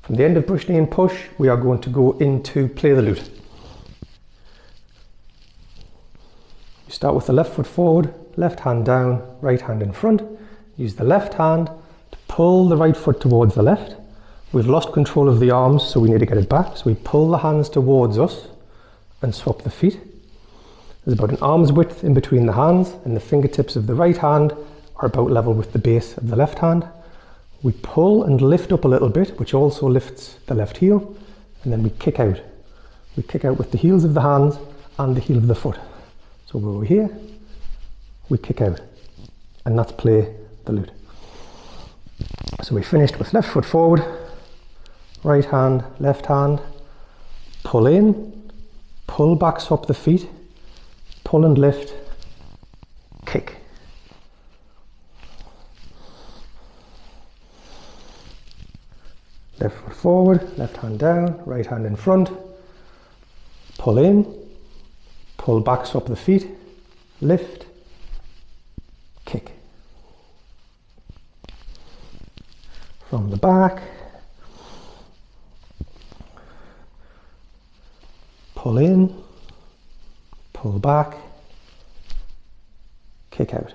From the end of brush knee and push, we are going to go into play the lute. You start with the left foot forward, left hand down, right hand in front. Use the left hand to pull the right foot towards the left. We've lost control of the arms, so we need to get it back. So we pull the hands towards us and swap the feet. There's about an arm's width in between the hands, and the fingertips of the right hand are about level with the base of the left hand. We pull and lift up a little bit, which also lifts the left heel, and then we kick out. We kick out with the heels of the hands and the heel of the foot. So we're over here, we kick out, and that's play the lute. So we finished with left foot forward, right hand, left hand, pull in, pull back, swap the feet, pull and lift, kick. Left foot forward, left hand down, right hand in front, pull in, pull back, swap the feet, lift, kick. From the back, pull in, pull back, kick out.